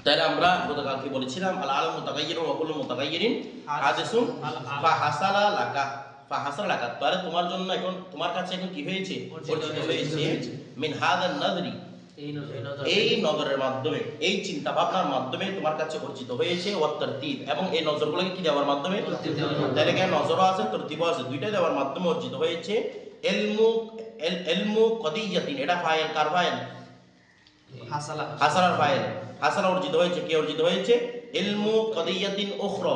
তাহলে আমরা গতকাল কি বলেছিলাম, আল আলম মুতাগায়্যিরুন ওয়া কুল্লু মুতাগায়্যিরিন হাদিসুন ফাহাসালা লাকা, ফাহাসালা লাকা। তাহলে তোমার জন্য এখন, তোমার কাছে এখন কি হয়েছে? অর্জিত হয়েছে মিন হাদান নাযরি, এই নজরের মাধ্যমে, এই চিন্তা ভাবনার মাধ্যমে তোমার কাছে অর্জিত হয়েছে ওয়াত তারতিব, এবং এই নজরগুলোকে কি দেওয়ার মাধ্যমে? তাহলে এখানে নজরও আছে, তরতিবও আছে, দুইটা দেওয়ার মাধ্যমে অর্জিত হয়েছে। ইলমু কদিয়াতিন, এটা ফাইল, কার ফাইল? হাসালার ফাইল। হাসালা অর্জিত হয়েছে, কি অর্জিত হয়েছে? ইলমু কদিয়াতিন উখরা,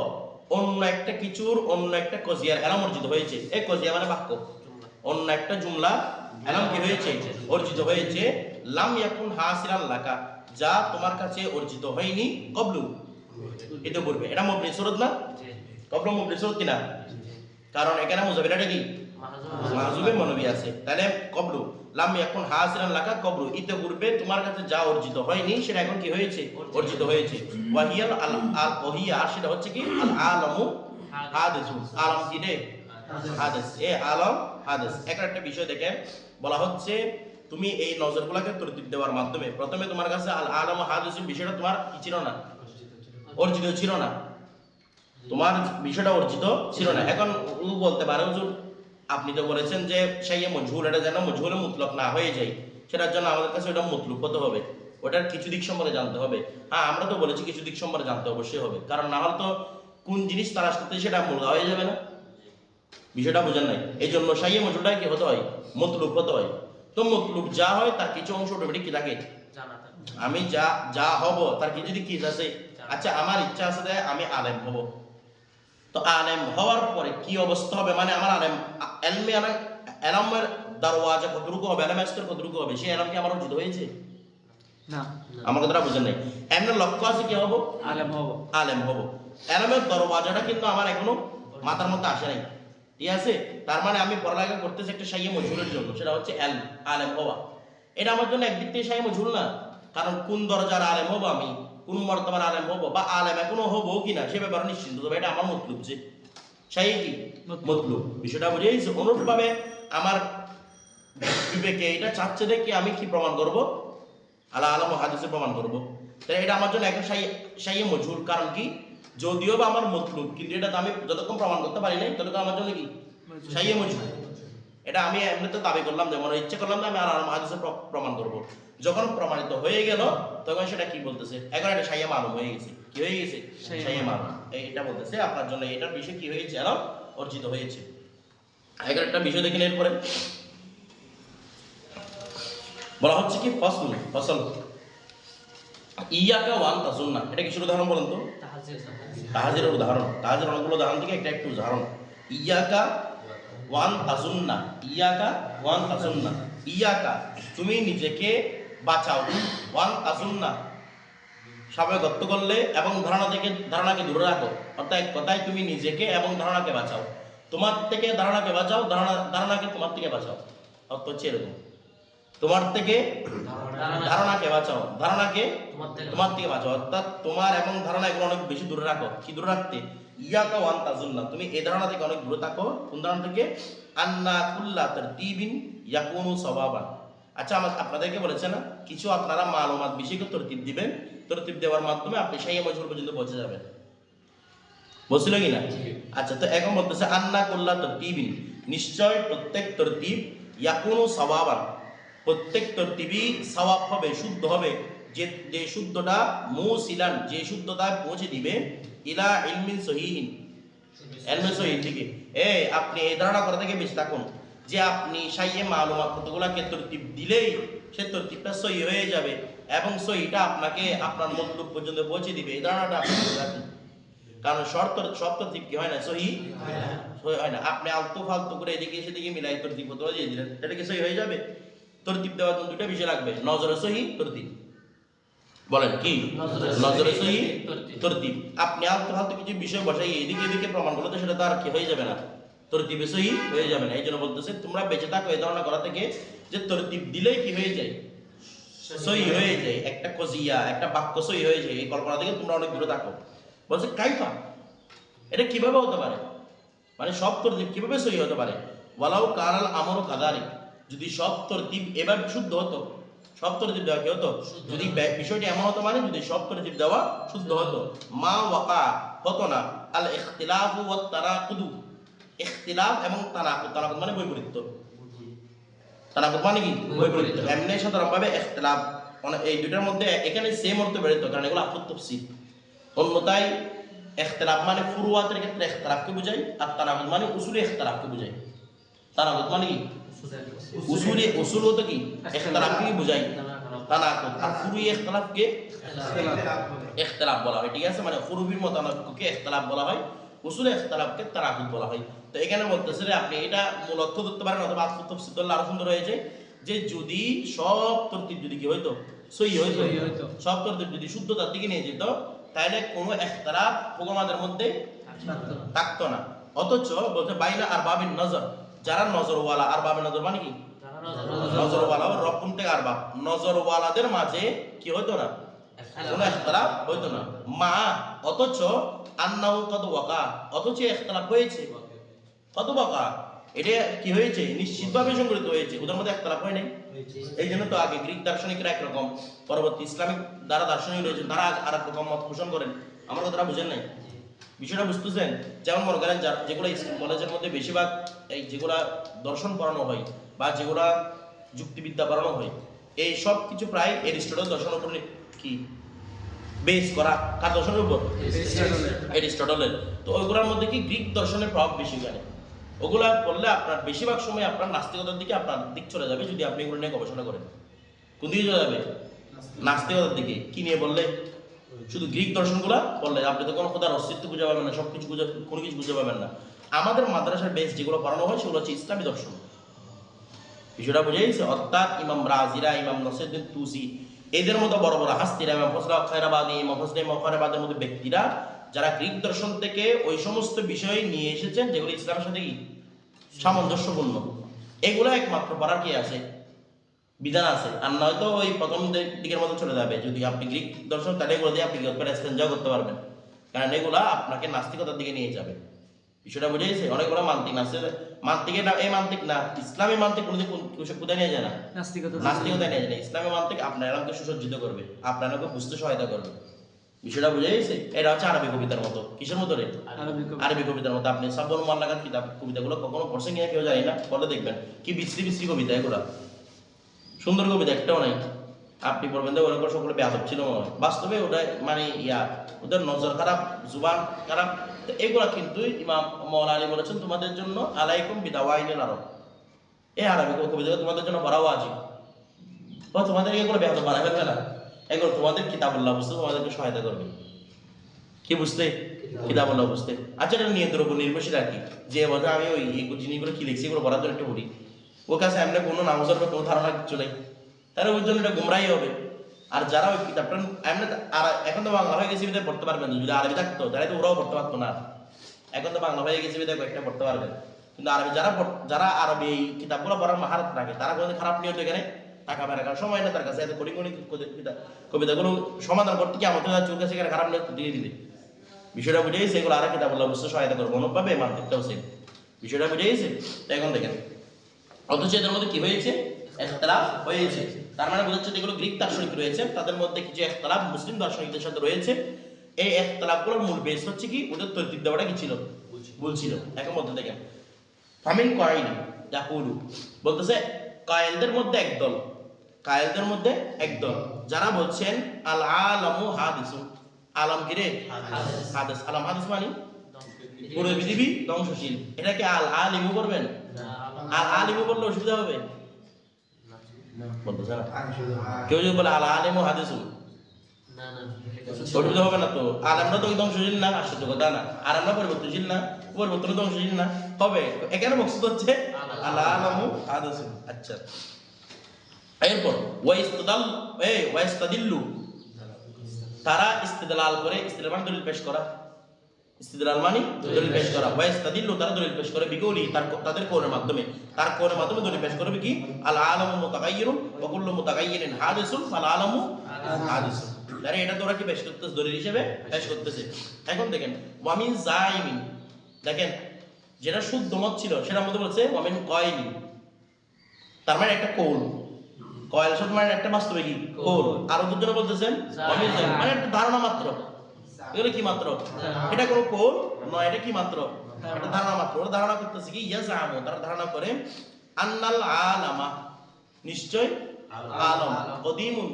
অন্য একটা কিছুর, অন্য একটা কজিয়ার এলম অর্জিত হয়েছে। এই কজিয়া মানে বাক্য, অন্য একটা জুমলা এলম কি হয়েছে? অর্জিত হয়েছে। লাম ইয়াকুন হাসিলান লাকা, যা তোমার কাছে অর্জিত হয়নি কবলু, এটা বলবে। এটা মুবনি সুরত না? কবলু মুবনি সুরত কিনা? কারণ এখানে মুজাবিরাটা কি? মাহজুবে মনবি আছে। তাহলে কবলু, লাম ইয়াকুন হাসিলান লাকা কবলু, ইতে পূর্বে তোমার কাছে যা অর্জিত হয়নি সেটা এখন কি হয়েছে? অর্জিত হয়েছে। ওয়াহিয়াল আল ওহিয়া, আর সেটা হচ্ছে কি? আল আলামু হাদিসু, আলম কি রে? হাদিস। এ আলম হাদিস। একটা বিষয় দেখে বলা হচ্ছে, তুমি এই নজরগুলোকে তরতিব দেওয়ার মাধ্যমে, প্রথমে তোমার কাছে আল আলম হাদিস বিষয়টা তোমার কি ছিল না? অর্জিত ছিল না, তোমার বিষয়টা অর্জিত ছিল না। এখন ও বলতে পারে, হুজুর আপনি তো বলেছেন যে সেই মজহুল, এটা যেন মজহুলে মুতলক না হয়ে যায়, সেটার জন্য আমাদের কাছে ওটা মতলুব হতে হবে, ওটার কিছু দিক সম্পর্কে জানতে হবে। হ্যাঁ, আমরা তো বলেছি কিছু দিক সম্পর্কে জানতে অবশ্যই হবে, কারণ না হলে তো কোন জিনিস তালাশ করতে সেটা মুলগা হয়ে যাবে না। বিষয়টা বোঝেন নাই? এই জন্য সাইয়ে মজহুলটা কি হতে হয়? মতলুব হতে হয়। তো মতলুব যা হয় তার কিছু অংশ অটোমেটিক কি থাকে? আমি যা যা হব তার কিছু দিক কি আছে? আচ্ছা, আমার ইচ্ছা আছে যে আমি আলেম হব, তো আলেম হওয়ার পরে কি অবস্থা হবে? মানে আমার আলেম এলমে এলমের দরওয়াজা কতটুকু হবে, এলমের স্তর কতটুকু হবে, সেই এলম কি আমার অর্জিত হয়েছে? না, আমার কথাটা বুঝেন নাই? এমন লক্ষ্য আছে কি হব? আলেম হব। আলেম হব। এলমের দরওয়াজাটা কিন্তু আমার এখনো মাথার মধ্যে আসে নাই, ঠিক আছে? তার মানে আমি পড়ালেখা করতেছি একটা সাইয়ে মজহুরের জন্য, সেটা হচ্ছে আলেম হওয়া। এটা আমার জন্য একদিক থেকে সাইয়ে মজহুর না, কারণ কোন দরজার আলেম হবো আমি, কোন মর্তবার আলেম হবো, বা আলেম এখনো হবো কিনা সে ব্যাপারে নিশ্চিন্ত, তবে এটা আমার মতলুব, যে সাইয়ে কি মতলুব, বিষয়টা বুঝেছি। অনুরূপভাবে আমার বিবেকে এটা চাচ্ছে দেখি আমি কি প্রমাণ করব? আলা আলম হাদিসে প্রমাণ করব। তাই এটা আমার জন্য একটা সাইয়ে মজহুর। কারণ কি? যদিও বা আমার মতলুব, কিন্তু এটা আমি যতক্ষণ প্রমাণ করতে পারি নাই ততক্ষণ আমার জন্য কি সাইয়ে মজহুর। এটা আমি এমনিতে দাবি করলাম, যেমন ইচ্ছে করলাম যে আমি আর আলম হাদিসে প্রমাণ করব, যখন প্রমাণিত হয়ে গেল তখন সেটা কি বলতেছে? এখন এটা সাইয়ে মালুম হয়ে গেছে। কি হয়ে গেছে? সাইয়ে মালুম। এটা বলতেছে আপনার জন্য এটার বিষয় কি হয়েছে? আরো অর্জিত হয়েছে। এখন একটা বিষয় দেখেন, এরপরে বলা হচ্ছে কি ফসল ইয়াকা ওয়ান তাজুন্না, এটা কিসের উদাহরণ বলেন তো? তাহাজিরের উদাহরণ। তাহাজির অনেকগুলো উদাহরণ থেকে একটা একটু উদাহরণ। ইয়াকা ওয়ান তাজুন্না, ইয়াকা ওয়ান তাজুন্না, ইয়াকা তুমি নিজেকে বাঁচাও, ওয়ান তাজুন্না সাবেকত্ব করলে, এবং ধারণাকে দূরে রাখো। অর্থাৎ এক কথায় তুমি নিজেকে এবং ধারণাকে বাঁচাও, তোমার থেকে ধারণাকে বাঁচাও, ধারণাকে তোমার থেকে বাঁচাও। অর্থ হচ্ছে এরকম, তোমার থেকে ধারণাকে বাঁচাও, ধারণাকে তোমার থেকে বাঁচাও। অর্থাৎ তোমার এবং ধারণা এগুলো অনেক বেশি দূরে রাখো। কি দূরে রাখতে? ইয়াকা ওয়ান তাজুন্না, তুমি এই ধারণা থেকে অনেক দূরে থাকো। কোন ধারণা থেকে? আন্না কুল্লা তারতিবিন ইয়াকুনু সাওয়াবান। আচ্ছা, আপনাদেরকে বলেছে না কিছু আপনারা মালুমাত বিষয়কে তরতিব দিবেন, তরতিব দেওয়ার মাধ্যমে আপনি সাইয়ে মজহুর পর্যন্ত পৌঁছে যাবেন, বলছিল কি না? আচ্ছা, তো এখন বলতেছে আন্না কুল্লা তারতিবিন, নিশ্চয় প্রত্যেক তরতিব, ইয়াকুনু সাওয়াবান, প্রত্যেক তরতিবই সওয়াব হবে, শুদ্ধ হবে। যে শুদ্ধটা মুসিলান, যে শুদ্ধতা পৌঁছে দিবে ইলা ইলমিন সহিহিন, ইলমে সহিহ থেকে। আপনি এই ধারণা করা থেকে বেঁচে থাকুন যে আপনি সাইয়ে মালুমাত কতগুলাকে তরতিব দিলেই সে তরতিবটা সহি হয়ে যাবে, এবং সহিটা আপনাকে আপনার মতলব পর্যন্ত পৌঁছে দিবে, এই ধারণাটা আপনি রাখুন। কারণ সব তরতিব কি হয় না? সহি হয় না। আপনি আলতু ফালতু করে এদিকে সেদিকে মিলাই তরতিব দিয়ে দিলেন, এটা কি সহি হয়ে যাবে? তরতিব দেওয়ার জন্য দুটো বিষয় লাগবে, নজরে সহি, তরতিব। বলেন কি? নজরে সহি, তরতিব। আপনি আলতু ফালতু কিছু বিষয় বসাই এদিকে প্রমাণ করলে তো সেটা তো আর কি হয়ে যাবে না, তরতিবে সহি হয়ে যাবে না। এই জন্য বলতেছে তোমরা বেঁচে থাকো এই ধারণা করা থেকে যে তরতিব দিলেই কি হয়ে যায়? সহি হয়ে যায়। একটা কজিয়া, একটা বাক্য সহি হয়ে যায়, এই কল্পনা থেকে তোমরা অনেক দূরে থাকো। বলছে কাইফা, এটা কিভাবে হতে পারে? মানে সব তরতিব কিভাবে সহি হতে পারে? ওয়ালাউ কানাল আমরু কাযালিক, যদি সব তরতিব এভাবে শুদ্ধ হতো, সব তরতিব দেওয়া কি হতো যদি বিষয়টি এমন হতো মানে যদি সব তরতিব দেওয়া শুদ্ধ হতো মা ওয়াকা হতো না আল ইখতিলাফু ওয়াত তানাকুদু ইখতিলাফ এবং তানাকুদ তানাকুদ মানে বৈপরীত্য তানাকুদ মানে কি বৈপরীত্য এমনি সাধারণভাবে ইখতিলাফ মানে এই দুটার মধ্যে এখানে সেম অর্থ বেরোতো কারণ এগুলো আকুত তাফসীর অন্যথায় ইখতিলাফ মানে ফুরুয়াতের ক্ষেত্রে ইখতিলাফকে বোঝায় আর তানাকুদ মানে উসুলি ইখতিলাফকে বোঝায় তানাকুদ মানে কি উসুল হতো কি ইখতিলাফকে বোঝায় তানাকুদ আর ফুরুই ইখতিলাফকে ইখতিলাফ বলা হয় ঠিক আছে মানে ফুরুবির মতানক্যকে ইখতিলাফ বলা হয় উসুল ইখতিলাফকে তানাকুদ বলা হয় তো এখানে বলতেছে যে আপনি এটা মূল অর্থ ধরতে পারেন অথবা আতফ তাফসীর করলে আরো সুন্দর হয়েছে যে যদি সব তরতিব যদি কি হইতো সহি হইতো সব তরতিব যদি শুদ্ধতার দিকে নিয়ে যেত তাহলে কোনো ইখতিলাফ ফুকাহাদের মধ্যে থাকতো না অথচ বলতে বাইনা আর বাবিন নজর যারা নজরওয়ালা আর বাবিন নজর মানে কি নজরওয়ালা রকম থেকে আর বাব নজরওয়ালাদের মাঝে কি হইতো না কোনো ইখতিলাফ হইতো না মা অথচ আন্নাহু কদ ওয়াকা অথচ ইখতিলাফ হয়েছে কত ওয়াকা এটা কি হয়েছে নিশ্চিতভাবে সংঘটিত হয়েছে ওদের মধ্যে ইখতিলাফ হয় নাই এই জন্য তো আগে গ্রিক দার্শনিকরা একরকম পরবর্তী ইসলামিক যারা দার্শনিক রয়েছেন তারা আর এক রকম মত পোষণ করেন আমার কথাটা বুঝেন নাই বিষয়টা বুঝতেছেন যেমন মনে করেন যেগুলো স্কুল কলেজের মধ্যে বেশিরভাগ এই যেগুলা দর্শন পড়ানো হয় বা যেগুলা যুক্তিবিদ্যা পড়ানো হয় এই সব কিছু প্রায় এরিস্টটল দর্শনের উপর কি বেস করা কার দর্শনের উপর এরিস্টটলের তো ওইগুলোর মধ্যে কি গ্রিক দর্শনের প্রভাব বেশি গেলে ওগুলা বললে আপনার বেশিরভাগ সময় আপনার নাস্তিকতার দিকে আপনার দিক চলে যাবে যদি আপনি এগুলো নিয়ে গবেষণা করেন কোন দিকে চলে যাবে নাস্তিকতার দিকে কি নিয়ে বললে শুধু গ্রিক দর্শনগুলা বললে আপনি তো কোনো খোদার অস্তিত্ব খুঁজে পাবেন না সবকিছু কোনো কিছু খুঁজে পাবেন না আমাদের মাদ্রাসার বেস যেগুলো পড়ানো হয় সেগুলো হচ্ছে ইসলামী দর্শন বিষয়টা বুঝে গেছে অর্থাৎ ইমাম রাজিরা ইমাম নসিরুদ্দিন তুসি এদের মতো বড় বড় হাস্তিরা ইমাম ফজল খায়রাবাদী ইমাম হোসেন খায়রাবাদের মতো ব্যক্তিরা যারা গ্রিক দর্শন থেকে ওই সমস্ত বিষয় নিয়ে এসেছেন যেগুলো ইসলামের সাথে কি সামঞ্জস্যপূর্ণ এগুলো একমাত্র পড়ার কি আছে বিধান আছে আর নয়তো ওই প্রথম দিকের মতো চলে যাবে যদি আপনি গ্রিক দর্শন তাহলে এগুলো দিয়ে আপনি কি করতে এক্সটেনজাও করতে পারবেন কারণ এগুলা আপনাকে নাস্তিকতার দিকে নিয়ে যাবে বিষয়টা বুঝে গেছে অনেকগুলো মান্তিক আছে মান্তিকের না এই মান্তিক না ইসলামী মান্তিক কোনোদিন কোথায় নিয়ে যায় না নাস্তিকতায় নিয়ে যায় না ইসলামী মান্তিক আপনার এলাকাকে সুসজ্জিত করবে আপনাকে বুঝতে সহায়তা করবে বিষয়টা বুঝে গেছে এটা হচ্ছে আরবি কবিতার মতো কিসের মতো রে আরবি কবিতার মতো আপনি সাবন মাল্লাকার কিতাব কবিতাগুলো কখনো পড়ছেন কিনা কেউ জানি না পড়লে দেখবেন কি বিশ্রী বিশ্রী কবিতা এগুলা সুন্দর কবিতা একটাও নাই আপনি পড়বেন ওরা করে সকলে ব্যাপক ছিল বাস্তবে ওটা মানে ওদের নজর খারাপ জুবান খারাপ এগুলা কিন্তু ইমাম মাওলানা আলী বলেছেন তোমাদের জন্য আলাইকুম বিদাওয়াইনিল আরব এই আরবি কবিতা তোমাদের জন্য পড়াও আজিব তোমাদের এগুলো ব্যাপক বানাবে না এগুলো তোমাদের কিতাবুল্লাহ বুঝতে তোমাদেরকে সহায়তা করবে কি বুঝতে কিতাবুল্লাহ বুঝতে আচ্ছা এটা নিয়ন্ত্রণ উপর নির্ভরশীল আর কি যে বলতে আমি ওই জিনিসগুলো কি লিখছি এগুলো পড়ার জন্য একটু পড়ি ওর কাছে এমনি কোনো নামাজের কোনো ধারণা কিছু নেই তাহলে ওই জন্য এটা গুমরাই হবে আর যারা ওই কিতাবটা এমনি আর এখন তো বাংলা হয়ে গেছে বিধায় পড়তে পারবেন যদি আরবি থাকতো তাহলে তো ওরাও পড়তে পারতো না এখন তো বাংলা হয়ে গেছে বিধায় কয়েকটা পড়তে পারবেন কিন্তু আরবি যারা আরবি এই কিতাবগুলো পড়ার মাহারত রাখে তারা কোনো খারাপ নিয়ত এখানে টাকা বেড়া কারণ সময় না তার কাছে এত কড়ি কবিতাগুলো সমাধান করতে কি আমাদের চোখ কাছে এখানে খারাপ নিয়ত দিয়ে দিলে বিষয়টা বুঝে গেছে এগুলো আর কিতাবগুলো বুঝতে সহায়তা করবো অনুপাবে মানটিকটাও সেম বিষয়টা বুঝে গেছে তাই এখন দেখেন অথচ এদের মধ্যে কি হয়েছে ইখতিলাফ হয়েছে তার মানে বোঝাচ্ছে যেগুলো গ্রিক দার্শনিক রয়েছে তাদের মধ্যে কিছু ইখতিলাফ মুসলিম দার্শনিকদের সাথে রয়েছে এই ইখতিলাফগুলোর মূল বেস হচ্ছে কি ওদের তরতিব দেওয়াটা কি ছিল ভুল ছিল এখন মধ্যে দেখেন ফামিন কয়েল ইয়াকুলু বলতেছে কায়েলদের মধ্যে একদল যারা বলছেন আল আলামু হাদিসুন আলাম কি রে হাদিস আলাম হাদিস মানে পুরো পৃথিবী ধ্বংসশীল এটাকে আল আলিমু করবেন আর আলিমু বললে অসুবিধা হবে বলতেছে না কেউ যদি বলে আল আলিমু হাদিসুন অসুবিধা হবে না তো আলামরা তো ধ্বংসশীল না আশ্চর্য কথা না আর আমরা পরিবর্তনশীল না পরিবর্তন ধ্বংসশীল না হবে এখানে মকসুদ হচ্ছে আল আলামু হাদিসুন আচ্ছা এরপর ওয়াইস্তাদিল্লু তারা ইস্তিদলাল করে ইস্তিদলাল মানে দলিল পেশ করা ইস্তিদলাল মানে দলিল পেশ করা ওয়াইস্তাদিল্লু তারা দলিল পেশ করে বিকৌলি তাদের কওলের মাধ্যমে দলিল পেশ করবে কি আল আলামু মুতাগায়্যিরুন ওয়া কুল্লু মুতাগায়্যিরিন হাদিসুন ফাল আলামু হাদিসুন আরে এটা তোরা কি পেশ করতেছ দলিল হিসেবে পেশ করতেছে এখন দেখেন ওয়ামিন জাইমিন দেখেন যেটা শুদ্ধ মত ছিল সেটার মধ্যে বলছে ওয়ামিন কয়লি তার মানে একটা কৌল কয়েল শব্দ মানে একটা বাস্তবে কি কোল, আরো দুজনে বলতেছেন মানে একটা ধারণা মাত্র। এগুলো কি মাত্র? এটা কোনো কোল নয়, এটা কি মাত্র? এটা ধারণা মাত্র। ওরা ধারণা করতেছে কি ইয়াজামু, তারা ধারণা করে আন্নাল আলামা, নিশ্চয় আলম কদিমুন,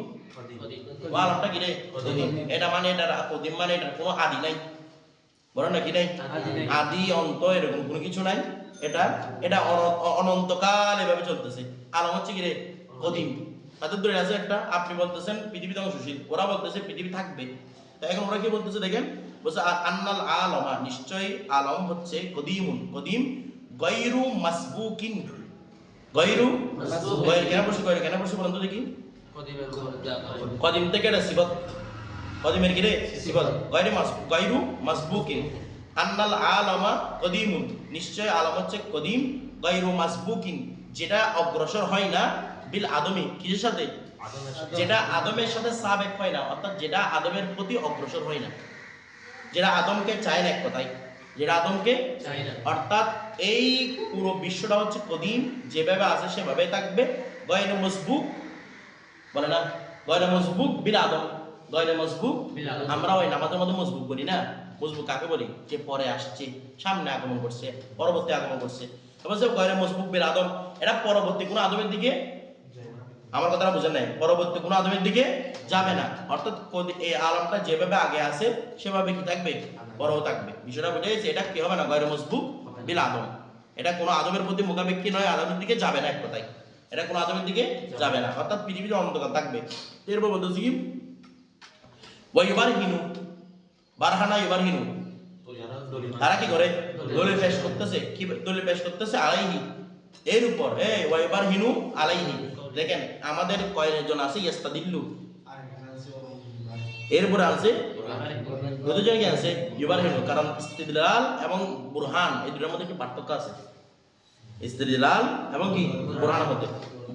আলমটা কি রে কদিম। এটা মানে এটা কদিম মানে এটা কোনো আদি নাই, বলেন না কি নাই? আদি অন্ত এরকম কোনো কিছু নাই। এটা এটা অনন্তকাল এভাবে চলতেছে। আলম হচ্ছে কি রে কদিম। তাদের ধরে আছে একটা, আপনি বলতেছেন পৃথিবীতে ধ্বংসশীল, ওরা বলতেছে পৃথিবী থাকবে। তো এখন ওরা কি বলতেছে দেখেন, বলছে আন্নাল আলমা, নিশ্চয় আলম হচ্ছে কদিমুন, কদিম গায়রু মাসবুকিন। গায়রু গায়র কেন বলছি, গায়র কেন বলছি বলেন তো দেখি। কদিম থেকে এটা সিফত, কদিমের কি রে সিফত, গায়রু মাসবুকিন। আন্নাল আলামা কদিমুন, নিশ্চয় আলম হচ্ছে কদিম, গায়রু মাসবুকিন, যেটা অগ্রসর হয় না, বিল আদমি, কিসের সাথে? যেটা আদমের সাথে সাবেক হয় না, অর্থাৎ যেটা আদমের প্রতি অগ্রসর হয় না, যেটা আদমকে চায় না, এক কথায় যেটা আদমকে চায় না। অর্থাৎ এই পুরো বিশ্বটা হচ্ছে কদিম, যেভাবে আছে সেভাবে থাকবে। গায়রু মাসবুক বলে না, গায়রু মাসবুক বিল আদম, গায়রু মাসবুক। আমরা ওই নামাজের মধ্যে মজবুক বলি না, মজবুক কাকে বলি? যে পরে আসছে, সামনে আগমন করছে, পরবর্তী আগমন করছে। গায়রু মাসবুক বিল আদম, এটা পরবর্তী কোনো আদমের দিকে, আমার কথাটা বুঝেন নাই, পরবর্তী কোনো আদমের দিকে যাবে না। অর্থাৎ এই আলমটা যেভাবে আগে আছে সেভাবে কি থাকবে, পরেও থাকবে। বিষয়টা বুঝে গেছে? এটা কি হবে না, গায়রু মাসবুক বিল আদম, এটা কোনো আদমের প্রতি মোকাবেক্ষী নয়, আদমের দিকে যাবে না, এক কথায় এটা কোনো আদমের দিকে যাবে না, অর্থাৎ পৃথিবীতে অন্ধকার থাকবে। এরপর বলতেছি কি ওয়াইবারহিনু, বারহানা ইবারহিনু, তারা কি করে দলিল পেশ করতেছে, কি দলিল পেশ করতেছে? আলাইহি, এর উপর। ওয়াইবারহিনু আলাইহি, দেখেন আমাদের কয়জন আছে ইস্তাদিল্লু, এরপরে আছে দুজন কি আছে ইবারহিনু, কারণ ইস্তিদলাল এবং বুরহান এই দুটোর মধ্যে একটু পার্থক্য আছে। ইস্তিদলাল এবং কি বুরহানের মধ্যে,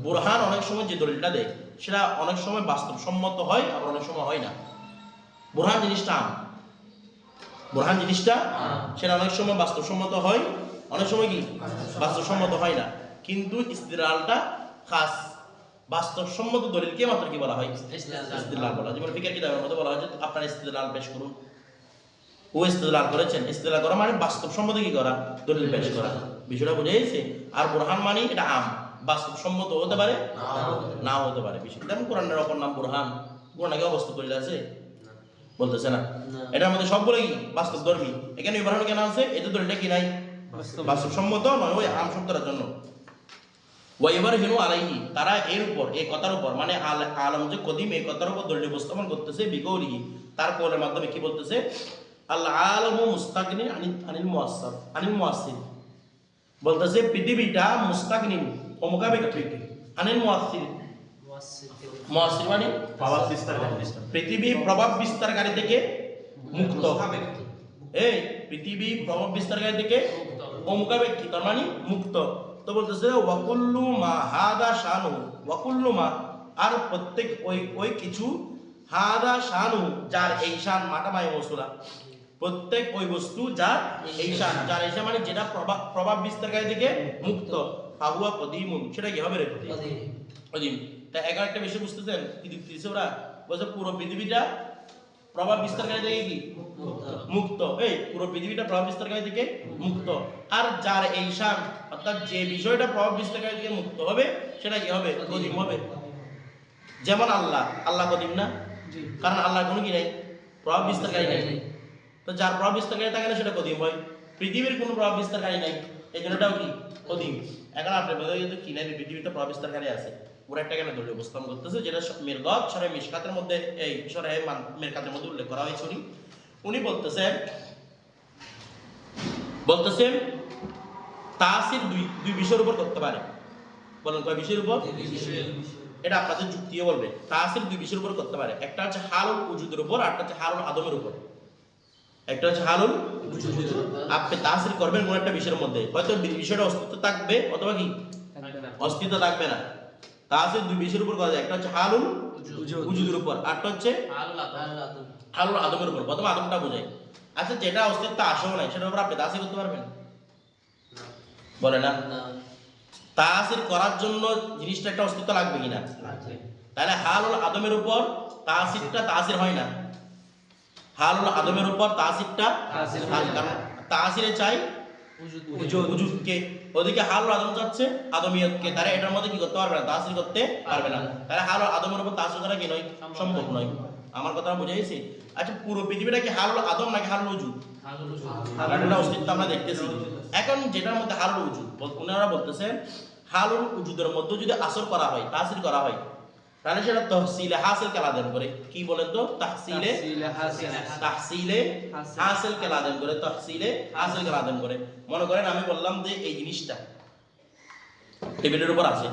বুরহান অনেক সময় যে দলিলটা দেয় সেটা অনেক সময় বাস্তবসম্মত হয়, আবার অনেক সময় হয় না। বুরহান জিনিসটা, বুরহান জিনিসটা সেটা অনেক সময় বাস্তবসম্মত হয়, অনেক সময় কি বাস্তবসম্মত হয় না। কিন্তু ইস্তিদলালটা খাস, বাস্তবসম্মত দলিলকে মাত্র কি বলা হয়? ইস্তিদলাল বলা হয়। যেমন ফিকহের কিতাবের মধ্যে বলা হয় যে আপনারা ইস্তিদলাল পেশ করুন, ও ইস্তিদলাল করেছেন। ইস্তিদলাল করা মানে বাস্তবসম্মত কি করা, দলিল পেশ করা। বিষয়টা বুঝে গেছে? আর বুরহান মানে এটা আম, বাস্তবসম্মত হতে পারে নাও হতে পারে। বিষয় যেমন কোরআনের অপর নাম বুরহান, কোরআনে কি অবস্থা দলিল আছে? বলতেছে না। এটার মধ্যে সবগুলো কি বাস্তবধর্মী। এখানে বুরহান কেন আছে? এই দলিলটা কি নাই, বাস্তবসম্মত নয়, ওই আম শব্দটার জন্য। ওয়াইবারহিনু আলাইহি, তারা এর উপর, এই কথার উপর, মানে আলম যে কদিম, এই কথার উপর দলিল উপস্থাপন করতেছে বিকৌলিহি, তার কওলের মাধ্যমে। কি বলতেছে? আল আলামু মুস্তাগনিন আনিল মুআসসির, আনিল মুআসসির, বলতেছে পৃথিবীটা মুস্তাগনিন, অমুখাপেক্ষী, আনিল মুআসসির, মুআসসির মানে প্রভাব বিস্তারকারী, পৃথিবী প্রভাব বিস্তারকারী থেকে মুক্ত। এই পৃথিবী প্রভাব বিস্তারকারী থেকে অমুখাপেক্ষী, তার মানে মুক্ত। তো বলতেছে ওয়াকুল্লু মা হাদা শানু, ওয়াকুল্লু মা, আর প্রত্যেক ওই কিছু, হাদা শানু, যার এই শান, মাটা মাই মৌসুলা, প্রত্যেক ওই বস্তু যার এই শান, যার এই শান মানে যেটা প্রভাব বিস্তারকারী থেকে মুক্ত, ফাহুয়া কদিমুন, সেটা কি হবে রে? কদিম। তা এগারো একটা বিষয় বুঝতেছেন কি দিতেছে ওরা? বলছে পুরো পৃথিবীটা প্রভাব বিস্তারকারী থেকে কি মুক্ত, এই পুরো পৃথিবীটা প্রভাব বিস্তারকারী থেকে মুক্ত। আর যার এই শান, অর্থাৎ যে বিষয়টা প্রভাব বিস্তারকারী থেকে মুক্ত হবে সেটা কি হবে? কদিম হবে। যেমন আল্লাহ, আল্লাহ কদিম না? কারণ আল্লাহ কোনো কি নাই, প্রভাব বিস্তারকারী নাই। তো যার প্রভাব বিস্তারকারী থাকে না সেটা কদিম হয়। পৃথিবীর কোনো প্রভাব বিস্তারকারী নাই, এই জন্যটাও কি কদিম। এখন আপনি বোঝা কিন্তু কি নাই, পৃথিবীতে প্রভাব বিস্তারকারী আছে, ওরা একটা কেন দলিল উপস্থাপন করতেছে, যেটা মিরগাত সরে মিশকাতের মধ্যে, এই সরে মিরকাতের মধ্যে উল্লেখ করা হয়েছে। উনি বলতেছেন তাসির দুই বিষয়ের উপর করতে পারে। বলেন কয় বিষয়ের উপর? এটা আপনাদের যুক্তিও বলবে। তাসির দুই বিষয়ের উপর করতে পারে, একটা হচ্ছে হালুল উজুদের উপর, আর একটা হচ্ছে হালুল আদমের উপর। একটা হচ্ছে হালুল, আপনি তাসির করবেন কোন একটা বিষয়ের মধ্যে, হয়তো বিষয়টা অস্তিত্ব থাকবে অথবা কি অস্তিত্ব থাকবে না। তাসির দুই বিষয়ের উপর করা যায়, একটা হচ্ছে হালুল উজুদের উপর, আরটা হচ্ছে হালুল আদমের উপর। প্রথম আদমটা বোঝায়। আচ্ছা, যেটা অস্তিত্ব আসেও নাই সেটার উপর আপনি তাসির করতে পারবেন? বলে না। তাসির করার জন্য জিনিসটা একটা অস্তিত্ব লাগবে কিনা? তাহলে হালুল আদমের উপর তাসিরটা তাসির হয় না। হালুল আদমের উপর তাসিরটা কারণ তাসিরে চাই উজুদকে, ওদিকে হালুল আদম চাচ্ছে আদমিয়তকে, তারা এটার মধ্যে কি করতে পারবে না? তাসির করতে পারবে না। তাহলে হালুল আদমের উপর তাসির করা কি নয়? সম্ভব নয়। আমার কথা বুঝাইছি? আচ্ছা, পুরো পৃথিবীটা কি হালুল আদম নাকি হালুল উজুদ? একটা অস্তিত্ব আমরা দেখতেছি। এখন যেটার মধ্যে হালুল উজুদ, ওনারা বলতেছেন হালুল উজুদের মধ্যে যদি আসর করা হয়, তাসির করা হয়, তাহলে সেটা তহসিলে হাসিল কে লাদেন করে। কি বলেন তো? তাহসিলে হাসিল কে লাদেন করে, তহসিলে হাসিল কে লাদেন করে। মনে করেন আমি বললাম যে এই জিনিসটা টেবিলের উপর আছে,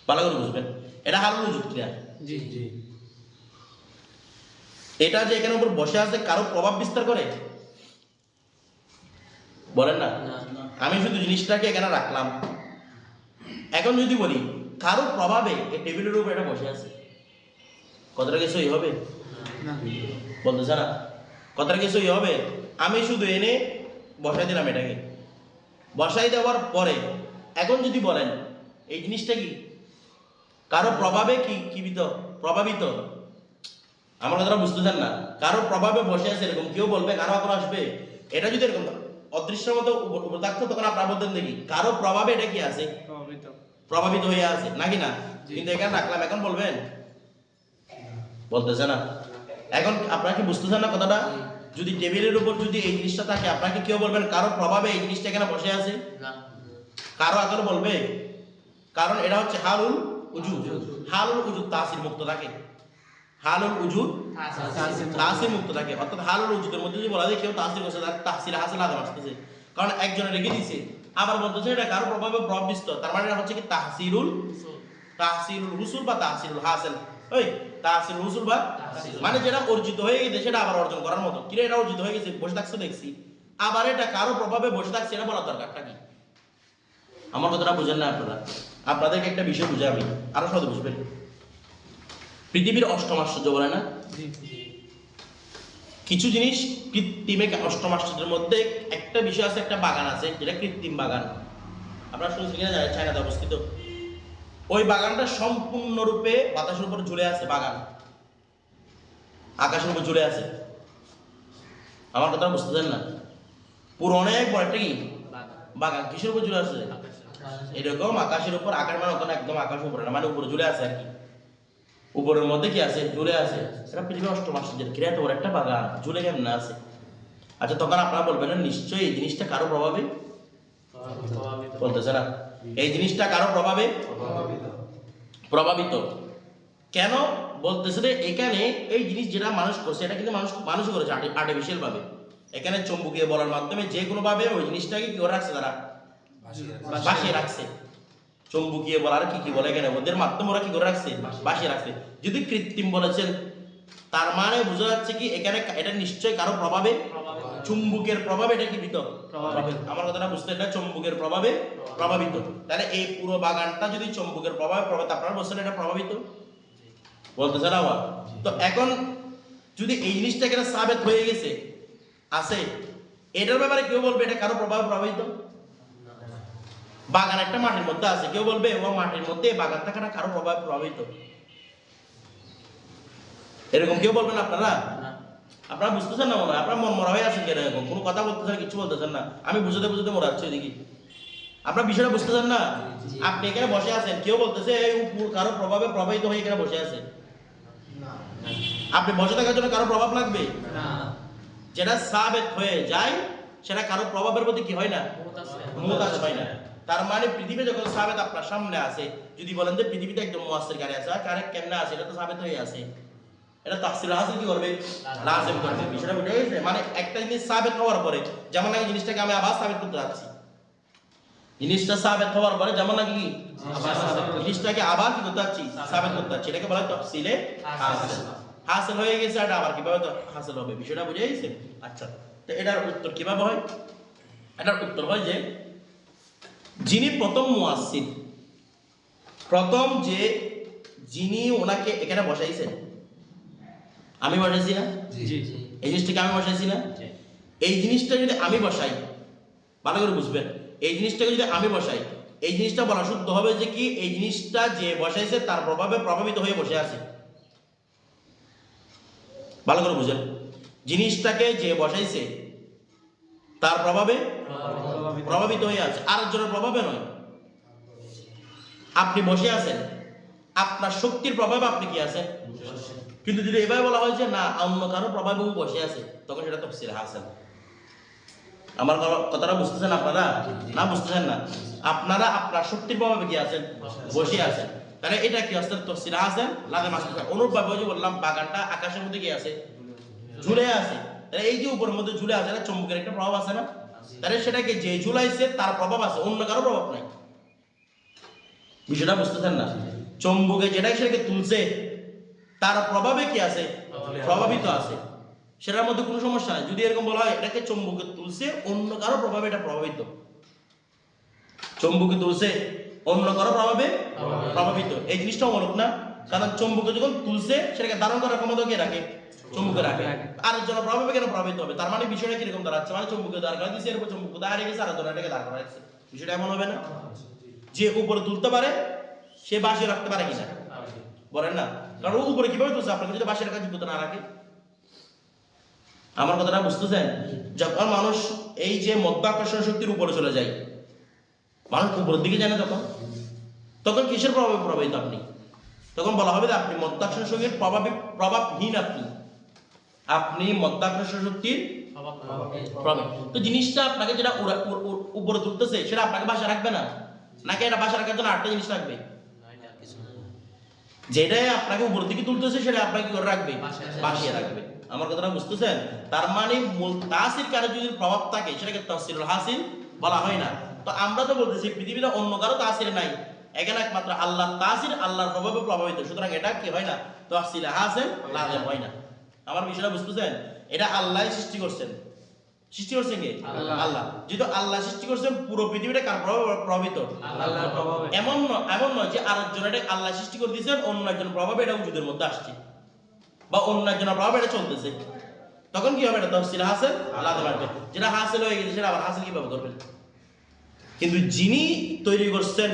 ভালো করে বুঝবেন, এটা হালুল উজুদ ক্রিয়া। জি জি। এটা যে এখানে উপর বসে আছে কারো প্রভাব বিস্তার করে? বলেন না। আমি শুধু জিনিসটাকে এখানে রাখলাম, এখন যদি বলি কারো প্রভাবে এই টেবিলের উপর এটা বসে আছে, কথাটা কি সই হবে? বলতেছে না, কথাটা কি সই হবে? আমি শুধু এনে বসাই দিলাম, এটাকে বসাই দেওয়ার পরে এখন যদি বলেন এই জিনিসটা কি কারো প্রভাবে প্রভাবিত? আমার কথাটা বুঝতেছেন না? কারো প্রভাবে বসে আছে এরকম কেউ বলবে, কারো আগ্রহ আসবে? এটা যদি এরকম অদৃশ্যের মতো উপর থাকতো তখন আপনারা বলতেন দেখি কারো প্রভাবে এটা কি আছে? প্রভাবিত হয়ে আছে নাকি না? কিন্তু এখানে রাখলাম, এখন বলবেন? বলতেছে না। এখন আপনারা কি বুঝতেছেন না কথাটা? যদি টেবিলের উপর যদি এই জিনিসটা থাকে, আপনাকে কেউ বলবেন কারো প্রভাবে এই জিনিসটা এখানে বসে আছে? কারো আগ্রহ বলবে? কারণ এটা হচ্ছে হালুল উজুদ। হালুল উজুদ তাসির মুক্ত থাকে, হালুল উজুদ তাসির মুক্ত থাকে। অর্থাৎ হালুল উজুদের মধ্যে যদি বলা যায় কেউ তাসির করছে, তার তাসির হাসিল আদম আসতেছে, কারণ একজনে রেখে দিছে, আবার বলতেছে এটা কারো প্রভাবে প্রভাব বিস্তার। তার মানে এটা হচ্ছে কি তাহসিলুল হুসুল বা তাহসিলুল হাসিল। ওই তাহসিলুল হুসুল বা মানে যেটা অর্জিত হয়ে গেছে সেটা আবার অর্জন করার মতো। কিরে এটা অর্জিত হয়ে গেছে, বসে থাকছে দেখছি, আবার এটা কারো প্রভাবে বসে থাকছে, এটা বলার দরকারটা কি? আমার কথাটা বুঝেন না আপনারা? আপনাদেরকে একটা বিষয় বুঝে আমি আরো সহজে বুঝবেন। পৃথিবীর অষ্টম আশ্চর্য বলে না? কিছু জিনিস কৃত্রিমে অষ্টম আশ্চর্যের মধ্যে একটা বিষয় আছে, একটা বাগান আছে যেটা কৃত্রিম বাগান। আপনারা শুনছেন কিনা জানেন, চায়নাতে অবস্থিত। ওই বাগানটা সম্পূর্ণরূপে বাতাসের উপর ঝুলে আছে, বাগান আকাশের উপর ঝুলে আছে। আমার কথা বুঝতেছেন না? পুরো অনেক বড় একটা কি বাগান, কিসের উপর ঝুলে আছে? এরকম আকাশের উপর, আকাশ মানে ওখানে একদম আকাশের উপরে না, মানে উপরে ঝুলে আছে আর কি। উপরের মধ্যে কি আছে? ঝুলে আছে। সেটা পৃথিবীর অষ্টম আশ্চর্যের ক্রিয়া, তো একটা বাগান ঝুলে কেমন আছে? আচ্ছা, তখন আপনারা বলবেন না নিশ্চয়ই এই জিনিসটা কারো প্রভাবে? বলতেছে না, এই জিনিসটা কারো প্রভাবে প্রভাবিত। কেন বলতেছে রে? এখানে এই জিনিস যেটা মানুষ করছে, এটা কিন্তু মানুষ করেছে আর্টিফিশিয়াল ভাবে। এখানে চুম্বকীয় বলার মাধ্যমে যে কোনো ভাবে ওই জিনিসটাকে কি করে রাখছে, তারা বাসিয়ে রাখছে। চুম্বকীয় বলার কি বলে এখানে ওদের মাধ্যমে ওরা কি করে রাখছে, বাসিয়ে রাখছে। যদি কৃত্রিম বলেছেন তার মানে বোঝা যাচ্ছে কি এখানে এটা নিশ্চয়ই কারো প্রভাবে, চুম্বকের প্রভাবে এটা কি প্রভাবিত। আমার কথাটা বুঝতে, এটা চুম্বকের প্রভাবে প্রভাবিত। তাহলে এই পুরো বাগানটা যদি চুম্বকের প্রভাবে প্রভাবিত, আপনারা বলছেন এটা প্রভাবিত, বলতেছে না? তো এখন যদি এই জিনিসটা এখানে সাবেত হয়ে গেছে আছে, এটার ব্যাপারে কেউ বলবে এটা কারো প্রভাবে প্রভাবিত? বাগান একটা মাটির মধ্যে আছে, কেউ বলবে ও মাটির মধ্যে বাগান থাকাটা কারো প্রভাবে প্রভাবিত? এরকম কেউ বলবেন আপনারা? আপনারা বুঝতেছেন না মনে হয়? আপনারা মন মরা হয়ে আছেন কেন? এরকম কোনো কথা বলতেছেন, কিছু বলতেছেন না। আমি বুঝতে মরাচ্ছি ওইদিকে। আপনার বিষয়টা বুঝতেছেন না? আপনি এখানে বসে আছেন, কেউ বলতেছে এই কারো প্রভাবে প্রভাবিত হয়ে এখানে বসে আছে। আপনি বসে থাকার জন্য কারো প্রভাব লাগবে? যেটা সাবেত হয়ে যায় সেটা কারো প্রভাবের প্রতি কি হয় না, মুতাজ হয় না। তার মানে পৃথিবী যখন সাবেত আপনার সামনে আছে, যদি বলেন যে পৃথিবীতে একদম মুয়াসসির কারে আছে, কারে কেমনে আছে, এটা তো সাবেত হয়ে আছে, এটা তাফসীর হাসিল কি করবে, লাজিম করবে। বিষয়টা বুঝে গেছে? মানে একটা জিনিস সাবেত হওয়ার পরে, যেমন নাকি জিনিসটাকে আমি আবার সাবেত করতে যাচ্ছি, জিনিসটা সাবেত হওয়ার পরে যেমন নাকি জিনিসটাকে আবার কি করতে যাচ্ছি, সাবেত করতে যাচ্ছি, এটাকে বলা হয় তাফসীলে হাসিল। হাসিল হয়ে গেছে, এটা আবার কিভাবে হাসিল হবে, বিষয়টা বুঝে গেছে? আচ্ছা, তো এটার উত্তর কিভাবে হয়? এটার উত্তর হয় যে যিনি প্রথম মুয়াসসির, প্রথম যে যিনি ওনাকে এখানে বসাইছেন, আমি বসাইছি না? এই জিনিসটাকে আমি বসাইছি না? এই জিনিসটা যদি আমি বসাই, ভালো করে বুঝবেন, এই জিনিসটাকে যদি আমি বসাই, এই জিনিসটা বলা শুদ্ধ হবে যে কি এই জিনিসটা যে বসাইছে তার প্রভাবে প্রভাবিত হয়ে বসে আছে। ভালো করে বুঝেন, জিনিসটাকে যে বসাইছে তার প্রভাবে প্রভাবিত হয়ে আছে, আরেকজনের প্রভাবে নয়। আপনি বসে আছেন, আপনার শক্তির প্রভাবে আপনি কি আছেন। কিন্তু যদি এভাবে বলা হয় যে না অন্য কারো প্রভাবেও বসে আছে, তখন সেটা তাফসীর হাসান। আমার কথাটা বুঝতেছেন আপনারা? না বুঝতেছেন না? আপনারা আপনার শক্তির প্রভাবে কি আছেন, বসে আছেন। তাহলে এটা কি আসলে তাফসীর হাসান লাগাম আসতে। অনুরূপভাবে ওই যে বললাম বাগানটা আকাশের মধ্যে কি আছে, ঝুলে আছে। তাহলে এই যে উপরের মধ্যে ঝুলে আছে না, চুম্বকের একটা প্রভাব আছে না? তাহলে সেটাকে যে ঝুলাইছে তার প্রভাব আছে, অন্য কারো প্রভাব নাই। বিষয়টা বুঝতেছেন না? চুম্বকে যেটাই সেটাকে তুলছে তার প্রভাবে কি আছে, প্রভাবিত আছে, সেটার মধ্যে কোনো সমস্যা নাই। যদি এরকম বলা হয় এটাকে চুম্বকে তুলছে অন্য কারো প্রভাবে এটা প্রভাবিত, চুম্বকে তুলছে অন্য কারো প্রভাবে প্রভাবিত, এই জিনিসটাও মূলক না। কারণ চুম্বকে যখন তুলছে সেটাকে ধারণ করার ক্ষমতা কে রাখে, চুম্বকে রাখে। আরেকজনের প্রভাবে কেন প্রভাবিত হবে? তার মানে বিষয়টা কিরকম দাঁড়াচ্ছে, মানে চুম্বকে দাঁড় করা দিচ্ছে, এরপর চুম্বক দাঁড়িয়ে গেছে, আরেকজন এটাকে দাঁড় করা যাচ্ছে। বিষয়টা এমন হবে না? যে উপরে তুলতে পারে সে বাঁশিয়ে রাখতে পারে কিনা বলেন না? কারণ উপরে কিভাবে তুলছে, আপনাকে যদি বাঁশিয়ে রাখার যোগ্যতা না রাখে। আমার কথাটা বুঝতেছেন? যখন মানুষ এই যে মধ্যাকর্ষণ শক্তির উপরে চলে যায়, মানুষ উপরের দিকে যায় না, তখন কিসের প্রভাবে প্রভাবিত আপনি? তখন বলা হবে যে আপনি মধ্যাকর্ষণ শক্তির প্রভাবহীন, আপনি মধ্যাকর্ষণ শক্তির প্রভাব। তো জিনিসটা আপনাকে যেটা উপরে তুলতেছে সেটা আপনাকে বাসা রাখবে না, নাকি এটা বাসা রাখার জন্য আরেকটা জিনিস রাখবে? যেটাই আপনাকে উপরের দিকে তুলতেছে সেটা আপনাকে করে রাখবে, বাসিয়ে রাখবে। আমার কথাটা বুঝতেছেন? তার মানে মূল তাসির কারো যদি প্রভাব থাকে সেটাকে তাসিরুল হাসিল বলা হয় না। তো আমরা তো বলতেছি পৃথিবীতে অন্য কারো তাসির নাই, এখানে একমাত্র আল্লাহর তাসির, আল্লাহর প্রভাবে প্রভাবিত, সুতরাং এটা কি হয় না, তাসির হাসিল লাজেম হয় না। আমার বিষয়টা বুঝতেছেন? এটা আল্লাহই সৃষ্টি করছেন। সৃষ্টি করছেন কে? আল্লাহ। যেহেতু আল্লাহ সৃষ্টি করছেন, পুরো পৃথিবীটা কার প্রভাবে প্রভাবিত? আল্লাহর প্রভাবে। এমন নয় যে আরেকজন এটা আল্লাহ সৃষ্টি করে দিয়েছেন, অন্য একজন প্রভাবে এটা উজুদের মধ্যে আসছে, বা অন্য একজনের প্রভাবে এটা চলতেছে। তখন কি হবে? এটা তাফসীর হাসিল লাজেম আসবে। যেটা হাসিল হয়ে গেছে সেটা আবার হাসিল কিভাবে করবেন? কিন্তু যিনি তৈরি করছেন,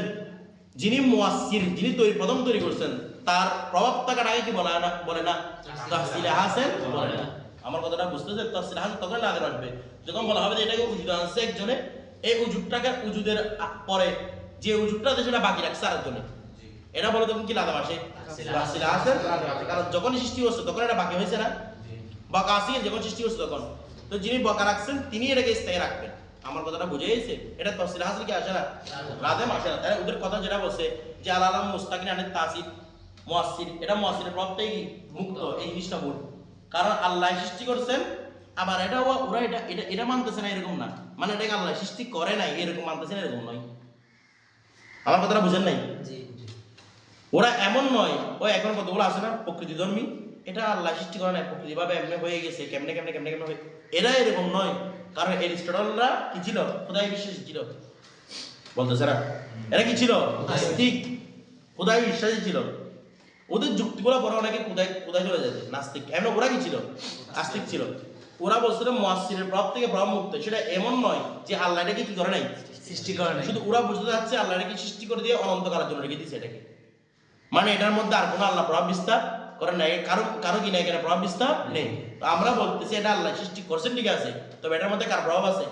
যিনি মুয়াসসির, যিনি প্রথম তৈরি করছেন, তার প্রভাব থাকার আগে কি বলে না তাফসীর হাসিল বলে না। আমার কথাটা বুঝতেছে? তাফসীর হাসিল তখন লাজেম আসবে যখন বলা হবে যে এটাকে উজুদ আনছে একজনে, এই উজুদটাকে উজুদের পরে যে উজুদটা আছে সেটা বাকি রাখছে আরেকজনে, এটা বলে তখন কি লাজেম আসে? তাফসীর হাসিল লাজেম আসে। কারণ যখন সৃষ্টি হচ্ছে তখন এটা বাকি হয়েছে না, বাঁকা আসি যখন সৃষ্টি হচ্ছে তখন, তো যিনি বাঁকা রাখছেন তিনি এটাকে স্থায়ী রাখবেন। আমার কথাটা বুঝে গেছে? এটা তাফসীর হাসিল কি আসে না, লাজেম আসে না। তাই ওদের কথা যেটা বলছে যে আলালাম মুস্তাকিন আনিত তাসির মুয়াসসির, এটা মুয়াসসিরের প্রভাবটাই মুক্ত, এই জিনিসটা ভুল। কারণ আল্লাহ সৃষ্টি করছেন, আবার এটা ওরা এটা মানতেছে না এরকম না, মানে এটাকে আল্লাহ সৃষ্টি করে নাই এরকম মানতেছে না, এরকম নয়। আমার কথাটা বুঝেন নাই? ওরা এমন নয়, ওই এখন কতগুলো আছে না প্রকৃতি ধর্মী, এটা আল্লাহ সৃষ্টি করে নাই, প্রকৃতি ভাবে এমনি হয়ে গেছে, কেমনে কেমনে কেমনে কেমনে এরা এরকম নয়। কারণ এরিস্টটলরা কি ছিল? খোদাই বিশ্বাসী ছিল। বলতেছে না, এরা কি ছিল? নাস্তিক, খোদাই বিশ্বাসী ছিল। ওদের যুক্তিগুলো বড় অনেকে খোদাই চলে যেত, নাস্তিক। এমন ওরা কি ছিল? আস্তিক ছিল। ওরা বলছিল মুয়াসসিরের প্রভাব থেকে প্রভাব মুক্ত। সেটা এমন নয় যে আল্লাহ এটাকে কি করে নাই, সৃষ্টি করে নাই। শুধু ওরা বুঝতে যাচ্ছে আল্লাহ এটাকে সৃষ্টি করে দিয়ে অনন্তকালের জন্য রেখে দিয়েছে এটাকে, মানে এটার মধ্যে আর কোনো আল্লাহ প্রভাব বিস্তার করে নাই, কারো কি নাই, এখানে প্রভাব বিস্তার নেই। তো আমরা বলতেছি এটা আল্লাহ সৃষ্টি করছেন, ঠিক আছে, তবে এটার মধ্যে কার প্রভাব আছে?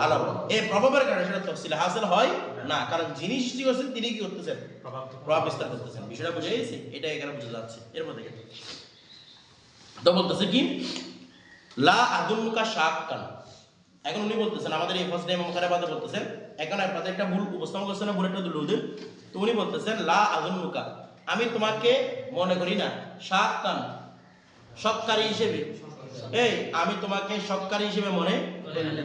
আল্লাহ। এই প্রভাবের কারণে সেটা তাফসীর হাসিল হয় না, কারণ যিনি সৃষ্টি করছেন তিনি কি করতেছেন? প্রভাব বিস্তার করতেছেন। বিষয়টা বুঝে গেছে? এটা এখানে বুঝে যাচ্ছে এর মধ্যে। তো বলতেছে কি লা আযুন্নুকা শাক্কান। এখন উনি বলতেছেন আমাদের এই ফার্স্ট টাইম মুখারে বাদে বলতেছেন, এখন আপনাদের একটা ভুল উপস্থাপন করছেন না, ভুলটা দুলুদ। তো উনি বলতেছেন লা আযুন্নুকা, আমি তোমাকে মনে করি না, শাক্কান শক্কারী হিসেবে। এই আমি তোমাকে শক্কারী হিসেবে মনে,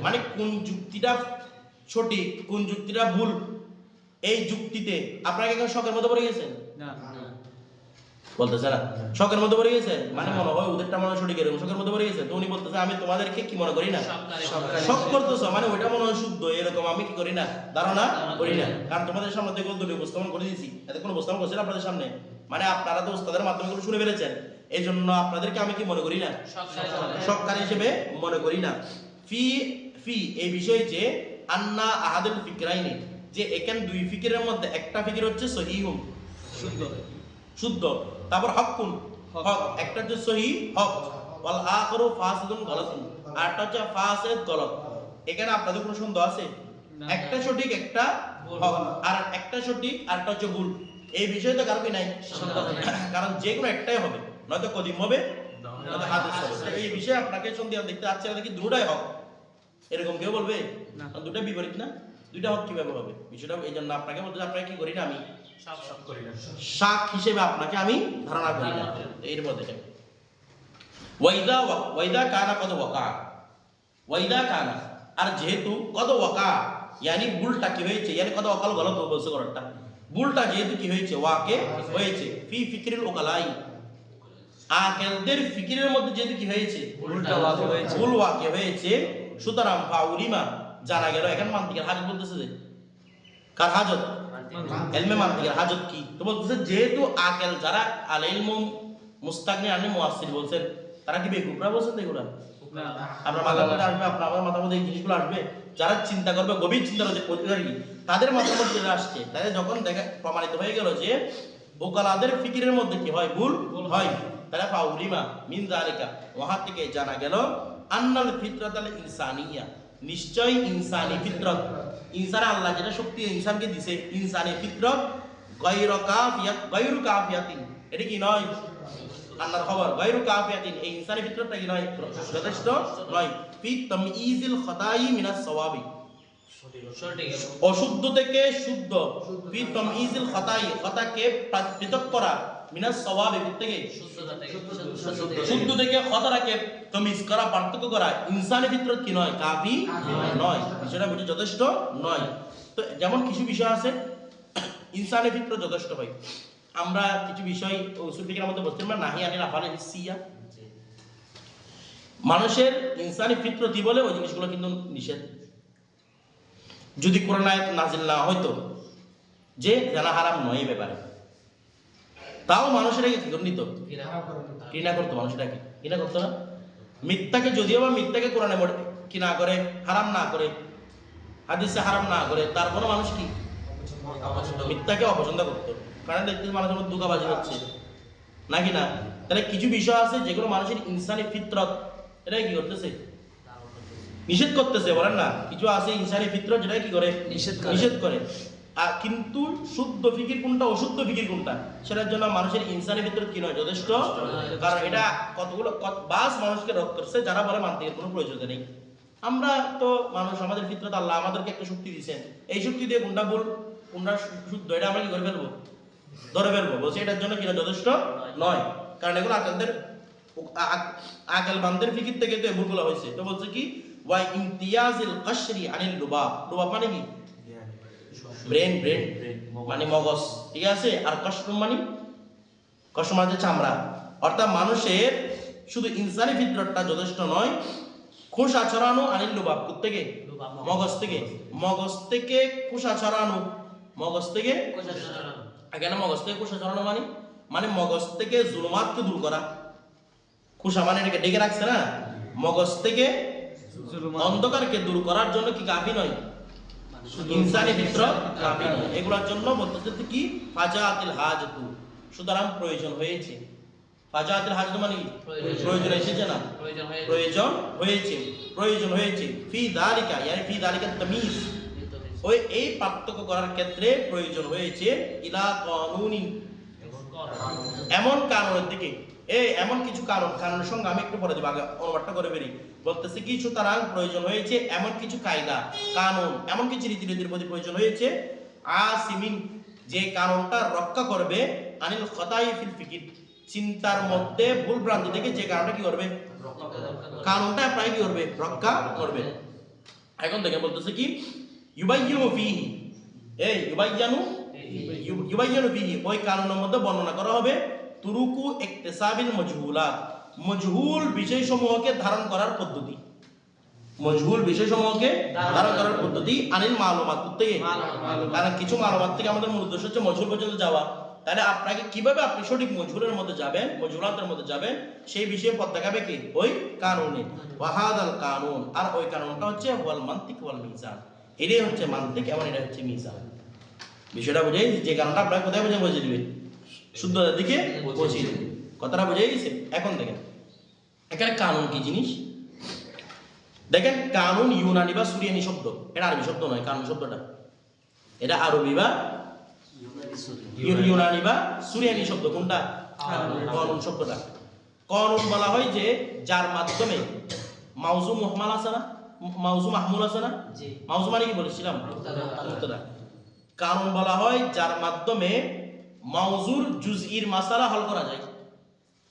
মানে কোন যুক্তিটা সঠিক কোন যুক্তিটা ভুল, এই যুক্তিতে আপনাকে এখন শখের মধ্যে পড়ে গেছেন না, বলতেছে না শখের মধ্যে পড়ে গেছেন, মানে মনে হয় ওদেরটা মনে হয় সঠিক, এরকম শখের মধ্যে পড়ে গেছেন। তো উনি বলতেছে আমি তোমাদেরকে কি মনে করি না, শখ করতেছো, মানে ওইটা মনে হয় শুদ্ধ, এরকম আমি কি করি না, ধারণা করি না। কারণ তোমাদের সামনে থেকে দুটো উপস্থাপন করে দিয়েছি, এত কোনো উপস্থাপন করছেন আপনাদের সামনে, মানে আপনারা তো উস্তাদের মাধ্যমে গুলো শুনে ফেলেছেন, এই জন্য আপনাদেরকে আমি কি মনে করি না, শখকারী হিসেবে মনে করি না। ফি ফি এই বিষয়ে যে আন্না আহাদুল ফিকরাইনি, যে এখানে দুই ফিকিরের মধ্যে একটা ফিকির হচ্ছে সহিহুন শুদ্ধ, তারপর হকুন হক, একটা হচ্ছে সহি হক, ওয়াল আখরু ফাসিদুন গলতুন, আরটা হচ্ছে ফাসিদ গলত। এখানে আপনাদের কোনো সন্দেহ আছে? একটা সঠিক একটা হক, আর একটা সঠিক আরটা হচ্ছে ভুল, এই বিষয়ে তো কারো কি নাই, কারণ যে কোনো একটাই হবে, নয়তো কদিম হবে নয়তো হাদিস হবে। এই বিষয়ে আপনাকে সন্দেহ দেখতে যাচ্ছে নাকি দুটাই হক, এরকম কেউ বলবে না? দুটা বিপরীত না, দুইটা হক কিভাবে হবে? বিষয়টা এই জন্য আপনাকে বলতে আপনাকে কি করি না, আমি শাক হিসেবে আপনাকে আমি ধারণা করি না। এরপর দেখেন ওয়াইদা কানা কদ ওয়াকা, ওয়াইদা কানা, আর যেহেতু কদ ওয়াকা यानी ভুলটা কি হয়েছে, यानी কদ ওয়াকাল গলত বলছে করাটা, ভুলটা যেহেতু কি হয়েছে ওয়াকে হয়েছে ফি ফিকরিল উকালাই, আকেলদের ফিকিরের মধ্যে যেহেতু কি হয়েছে ভুলটা ওয়াকে হয়েছে, ভুল ওয়াকে হয়েছে, সুতরাং ফাউলিমা জানা গেল। এখন মান্তিকের হাজত বলতেছে যে কার হাজত, ইলমে মান্তিকের হাজত কি, তো বলতেছে যেহেতু আকেল যারা আল ইলমু মুস্তাগনি আনি মুয়াসসির বলছেন, তারা কি বেকুফরা বলছেন? এগুলা আপনার মাথার মধ্যে আসবে, আপনার মাথার মধ্যে এই জিনিসগুলো আসবে, যারা চিন্তা করবে গভীর চিন্তার অধিকারী তাদের মাথার মধ্যে আসছে। তাই যখন দেখা প্রমাণিত হয়ে গেল যে ওকালাদের ফিকিরের মধ্যে কি হয়, ভুল হয়, তারা ফাউলিমা মিন যালিকা, ওয়াহা থেকে জানা গেল আন্নাল ফিতরাতাল ইনসানিয়া, নিশ্চয় ইনসানি ফিতরত, ইনসান আল্লাহ যেটা শক্তি ইনসানকে দিয়েছে, ইনসানি ফিতরত গায়রু কাফিয়াত, গায়রু কাফিয়াতিন, এটা কি নয় আল্লাহর খবর, গায়রু কাফিয়াতিন, এই ইনসানি ফিতরতটা কি নয়, যথেষ্ট নয়, ফি তামইজিল খতাই মিনাস সওয়াবি, অশুদ্ধ থেকে শুদ্ধ, ফি তামইজিল খতাই, খতাকে পৃথক করা, মিনাস সওয়াবি থেকে শুদ্ধ থেকে খতাটাকে তামিজ করা, পার্থক্য করা, ইনসানি ফিতরত কি নয়, কাফি নয়, বিষয়টা বুঝে যথেষ্ট নয়। তো যেমন কিছু বিষয় আছে ইনসানি ফিতরত যথেষ্ট হয়, আমরা কিছু বিষয় উসুল ফিকহের মধ্যে বলতে আমরা নাহি আনিল আফআল হিসিয়া, মানুষের ইনসানি ফিতরতি বলে ওই জিনিসগুলো কিন্তু নিষেধ। যদি কোরআন আয়াত নাজিল না হয়তো যে জানা হারাম নয় এই ব্যাপারে, তাও মানুষের কি নিত, ঘৃণা করতো, মানুষটাকে ঘৃণা করতো না। মিথ্যাকে যদিও বা মিথ্যাকে কোরআনে কি না করে, হারাম না করে, হাদিসে হারাম না করে, তারপরও মানুষ কি মিথ্যাকে অপছন্দ করতো, কারণ দেখতে মানুষের মধ্যে দুঃখাবাজি হচ্ছে নাকি না। তাহলে কিছু বিষয় আছে যেগুলো মানুষের ইনসানি ফিতরত এটা কি করতেছে, নিষেধ করতেছে, বলেন না, কিছু আছে ইনসানি ফিতরত যেটা কি করে, নিষেধ করে। আর কিন্তু শুদ্ধ ফিকির কোনটা, অশুদ্ধ ফিকির কোনটা, সেটার জন্য মানুষের ইনসানি ফিতরত কি নয়, যথেষ্ট। কারণ এটা কতগুলো বাস মানুষকে রদ করছে যারা বলে মান্তিকের কোনো প্রয়োজন নেই। আমরা তো মানুষ, আমাদের ফিতরত আল্লাহ আমাদেরকে একটা শক্তি দিয়েছেন, এই শক্তি দিয়ে কোনটা ভুল কোনটা শুদ্ধ এটা আমরা কি করে ফেলবো, ধরে ফেলবো, বলছে এটার জন্য কিনা যথেষ্ট নয়, কারণ এগুলো আকেলবানদের ফিকির থেকে তো ভুলগুলো হয়েছে। তো বলছে কি ওয়া ইমতিয়াজিল কাশরি আনিল লুবাব, লুবাব মানে কি ব্রেন, ব্রেন মানে মগজ, ঠিক আছে, আর কষ্টম মানে চামড়া, অর্থাৎ মানুষের শুধু ইনসানি ফিতরতটা যথেষ্ট নয়, খোসা ছড়ানো আনিল লুবাব, থেকে মগজ থেকে, মগজ থেকে খোসা ছড়ানো, মগজ থেকে এখানে মগজ থেকে খোসা ছড়ানো মানে মগজ থেকে জুলমাতকে দূর করা, খোসা মানে এটাকে ডেকে রাখছে না, মগজ থেকে অন্ধকারকে দূর করার জন্য কি কাফি নয়, ইনসানি ফিতরত কাফি নয়। এগুলোর জন্য বলতেছে কি ফাজাতিল হাজাতু, সুতরাং প্রয়োজন হয়েছে, ফাজাতিল হাজাতু মানে প্রয়োজন এসেছে না, প্রয়োজন হয়েছে, প্রয়োজন হয়েছে, ফি যালিকা ইয়ানি ফি যালিকা তামিজ, ওই এই পার্থক্য করার ক্ষেত্রে প্রয়োজন হয়েছে, ইলা কানুনি, এমন কানুনের দিকে, এমন কিছু কানুনের সঙ্গে আমি একটু পরে দেব, আগে অনুবাদটা করে বেরি। বলতেছে কি সুতরাং প্রয়োজন হয়েছে এমন কিছু কায়দা কানুন, এমন কিছু রীতিনীতির প্রতি প্রয়োজন হয়েছে, আসিমিন যে কানুনটা রক্ষা করবে, আনিল খতাই ফিল ফিকির চিন্তার মধ্যে ভুল ভ্রান্তি থেকে যে কারণটা কি করবে, কানুনটা প্রায় কি করবে, রক্ষা করবে। এখন দেখে বলতেছে কি ইউবাইয়িনু ফিহি, ইউবাইয়িনু ফিহি ওই কানুনের মধ্যে বর্ণনা করা হবে তুরুকু ইকতিসাবিল মজহুলাত, মজহুল বিষয়সমূহকে ধারণ করার পদ্ধতি, মজহুল বিষয়সমূহকে ধারণ করার পদ্ধতি, আনিল মালুমাত থেকে, কারণ কিছু মালুমাত থেকে আমাদের মূল উদ্দেশ্য হচ্ছে মজহুল পর্যন্ত যাওয়া। তাহলে আপনাকে কিভাবে আপনি সঠিক মজহুলের মধ্যে যাবেন, মজহুলাতের মধ্যে যাবেন, সেই বিষয়ে পথ দেখাবে কি ওই কানুনে, ওয়াহাদাল কানুন, আর ওই কানুনটা হচ্ছে ওয়াল মান্তিক ওয়াল মিজান, এটাই হচ্ছে মান্তিক, এবং এটা হচ্ছে মিজান। বিষয়টা বুঝেই যে কারণটা আপনার কোথায় বুঝে দিবে, শুদ্ধতার দিকে পৌঁছিয়ে দেবে। কথাটা বুঝে গেছে? এখন দেখেন এখানে কানুন কি জিনিস। দেখেন কানুন ইউনানি বা সুরিয়ানি শব্দ, এটা আরবি শব্দ নয়। কানুন শব্দটা এটা আরবি বা ইউনানি বা সুরিয়ানি শব্দ। কোনটা? কানুন শব্দটা। কানুন বলা হয় যে যার মাধ্যমে মাউজু মুহমাল আছে না, মাউজু মাহমুল আছে না, মাউজু মানে কি বলেছিলাম? মুবতাদা। কানুন বলা হয় যার মাধ্যমে মাউজুর জুজইর মাসালা হল করা যায়।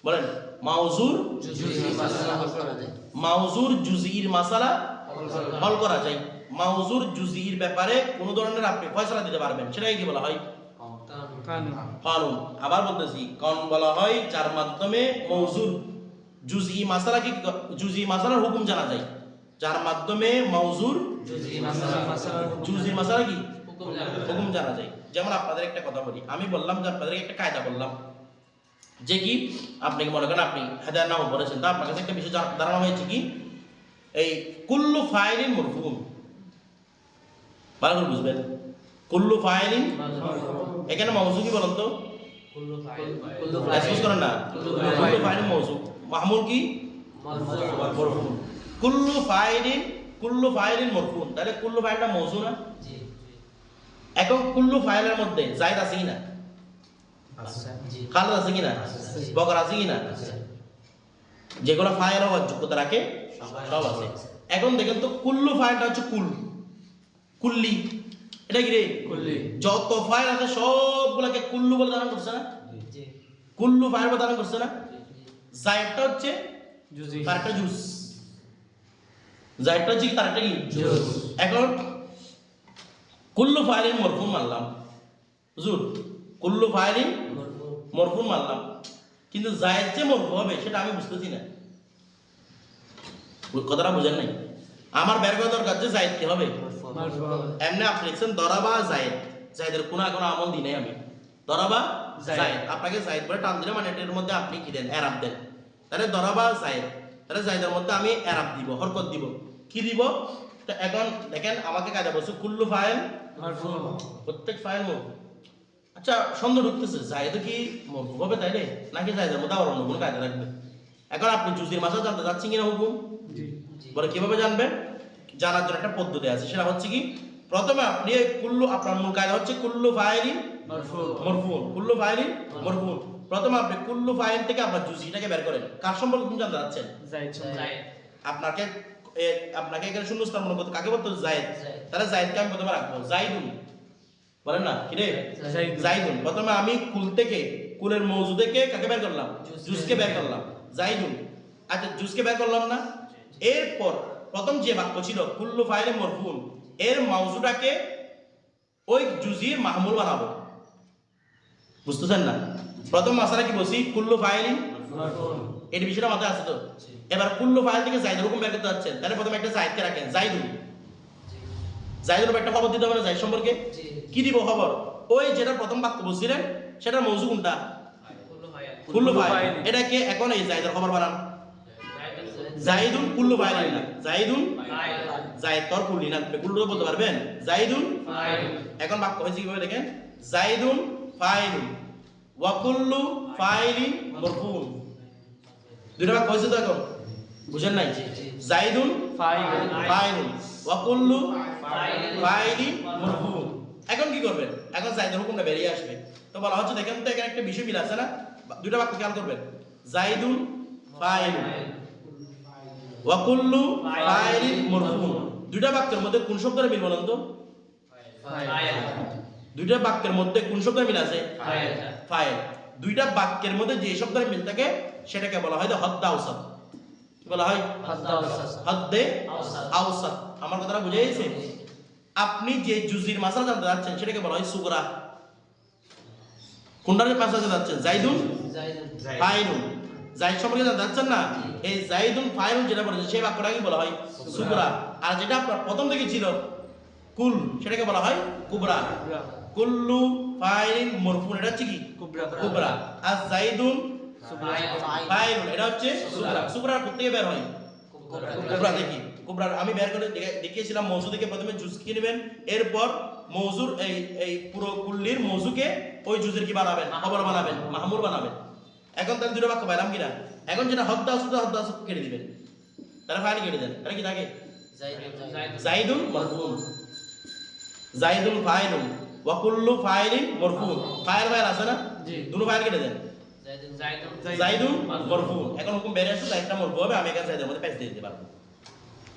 বলেন মাউজুর জুজইর মাসালা হল করা যায়। মাউজুর জুজইর মাসালা হল করা যায়। মাউজুর জুজইর ব্যাপারে কোন ধরনের আপনি ফয়সালা দিতে পারবেন, সেটাই কি বলা হয়? কানুন। আবার বলতেছি, কানুন বলা হয় যার মাধ্যমে মাউজুর জুজই মাসালা কি, জুজই মাসালার হুকুম জানা যায়। যার মাধ্যমে মাউজুর জুজই মাসালা কি হুকুম জানা যায়। যেমন আপনাদের একটা কথা বলি, আমি বললাম যে আপনাদের একটা কায়দা বললাম যে কি, আপনি মনে করেন আপনি হাজার নাম পড়েছেন, তা আপনার কাছে একটা বিষয় ধারণা হয়েছে কি, এই কুল্লু ফাইলিন মরফুম। ভালো করে বুঝবেন, কুল্লু ফাইলিন, এখানে মৌজু কি বলেন তো? করেন না, কুল্লু ফাইলিন মৌজু, মাহমুল কি মরফুম। কুল্লু ফাইলিন মরফুম, তাহলে কুল্লু ফাইলটা মৌজু না? এখন কুল্লু ফাইলের মধ্যে জায়েদ আছে কিনা, খালেদ আছে কিনা, বকর আছে কিনা, যেগুলো ফাইল হওয়ার যোগ্যতা রাখে সব আছে। এখন দেখেন তো কুল্লু ফাইলটা হচ্ছে কুল্লি, এটা কি রে? যত ফাইল আছে সবগুলোকে কুল্লু বলে ধারণ করছে না? কুল্লু ফাইল বলে ধারণ করছে না? জায়েদটা হচ্ছে তারটা জুজ, জায়েদটা হচ্ছে তারটা কি জুজ। এখন কুল্লু ফাইলিন মরফুম মানলাম, হুজুর কুল্লু ফাইলিন মরফুম মানলাম, কিন্তু জায়েদ যে মরফু হবে সেটা আমি বুঝতেছি না। কথাটা বুঝেন নাই? আমার বের করা দরকার যে জায়েদ কি হবে, এমনি আপনি লিখছেন দরাবা জায়েদ, জায়েদের কোনো আমল দিই নাই আমি, দরাবা জায়েদ। আপনাকে জায়েদ বলে টান দিলে মানে এটার মধ্যে আপনি কি দেন, এরাব দেন। তাহলে দরাবা জায়েদ, তাহলে জায়েদের মধ্যে আমি এরাব দিব, হরকত দিব, কি দিব? তো এখন দেখেন আমাকে কায়দা বলছে কুল্লু ফাইল মারফু, প্রত্যেক ফাইল মারফু। আচ্ছা সন্দেহ ঢুকতেছে, জায়েদ কি মারফু হবে তাইলে, নাকি জায়েদের মধ্যে আবার অন্য কোনো কায়দা রাখবে? এখন আপনি জুজির মাসালা জানতে যাচ্ছেন কিনা হুকুম, বলে কিভাবে জানবেন? জানার জন্য একটা পদ্ধতি আছে, সেটা হচ্ছে কি, প্রথমে আপনি কুল্লু, আপনার মূল কায়দা হচ্ছে কুল্লু ফাইলিন মরফুন, কুল্লু ফাইলিন মরফুন। প্রথমে আপনি কুল্লু ফাইল থেকে আপনার জুজিটাকে বের করেন। কার সম্পর্কে তুমি জানতে যাচ্ছেন? আপনাকে এখানে শূন্যস্থান মনে করতে কাকে বলতো? জায়েদ। তাহলে জায়েদকে আমি প্রথমে রাখবো জাইদুন, বলেন না কি রে? জাইদুন। প্রথমে আমি কুল থেকে, কুলের মৌজু থেকে কাকে বের করলাম? জুজকে বের করলাম, জাইদুন। আচ্ছা জুজকে বের করলাম না, এরপর প্রথম যে বাক্য ছিল কুল্লু ফাইলিন মরফুন, এর মাউজুটাকে ওই জুজির মাহমুল বানাবো। বুঝতেছেন না? প্রথম মাসালা কি বলছি? কুল্লু ফাইলিন মরফুন, এর বিষয়টা মাথায় আছে তো? এবার কুল্লু ফাইল থেকে জায়েদের হুকুম বের করতে যাচ্ছেন, তাহলে প্রথমে একটা জায়েদকে রাখেন, জাইদুন। জায়েদের একটা খবর দিতে হবে না জায়েদ সম্পর্কে? কি দিব খবর? ওই যেটা প্রথম বাক্য বলছিলেন সেটার মৌজু কোনটা? কুল্লু ফাইল। এটাকে এখন এই জায়েদের খবর বানান, জাইদুন কুল্লু ফাইলিন না, জাইদুন জায়েদ তোর কুল্লি না, কুল্লু বলতে পারবেন? জাইদুন ফাইল। এখন বাক্য হয়েছে কিভাবে দেখেন, জাইদুন ফাইলুন ওয়া কুল্লু ফাইলিন মরফুন। দুইটা বাক্য হয়েছে তো, এখন বুঝেন নাই? জাইদুন ফাইলুন ওয়া কুল্লু ফাইলিন মরফুন। এখন কি করবেন? এখন জাইদের হুকুমটা বেরিয়ে আসবে। তো বলা হচ্ছে দেখেন তো এখানে একটা বিষয় মিল আছে না? দুইটা বাক্য খেয়াল করবেন, জাইদুন ফাইলুন ওয়া কুল্লু ফাইলিন মরফুন। দুইটা বাক্যের মধ্যে কোন শব্দের মিল বলেন তো? দুইটা বাক্যের মধ্যে কোন শব্দের মিল আছে? ফাইল। দুইটা বাক্যের মধ্যে যে শব্দের মিল থাকে সেটাকে বলা হয় হদ্দে আওসাত। কি বলা হয়? হদ্দে আওসাত। আমার কথাটা বুঝে গেছে? আপনি যে জুজির মাসালা জানতে যাচ্ছেন সেটাকে বলা হয় সুগরা। কোনটার মাসালা জানতে যাচ্ছেন? জাইদুন ফাইলুন, জায়েদ সম্পর্কে জানতে যাচ্ছেন না? এই জাইদুন ফাইলুন যেটা বলেছে সেই বাক্যটাকে বলা হয় সুগরা। আর যেটা আপনার প্রথম থেকে ছিল কুল, সেটাকে বলা হয় কুবরা। কুল্লু ফাইলিন মরফুন, এটা হচ্ছে কি কুবরা। আর জাইদুন ফাইলুন, এটা হচ্ছে সুগরা। সুগরা কোথা থেকে বের হয়? কুবরা থেকে। কুবরা আমি বের করে দেখিয়েছিলাম মৌজু থেকে প্রথমে জুজ কি নেবেন, এরপর মৌজুর এই পুরো কুল্লির মৌজুকে ওই জুজের কি বানাবেন, খবর বানাবেন, মাহমুর বানাবেন। এখন তাহলে দুটো বাক্য পাইলাম কিনা? এখন যেটা হদ্দা আসুদ কেটে দিবেন, তারা ফাইল কেটে দেন, তারা কি থাকে জাইদুন মারফুউন, জাইদুন ফাইলুন ওয়া কুল্লু ফাইলিন মারফুউন। ফাইল আছে না, দুটো ফাইল কেটে দেন, জাইদুন মারফুউন। এখন হুকুম বের আসছে একটা মারফু হবে, আমি এখানে জাইদের মধ্যে পেশ দিয়ে দিতে পারবো।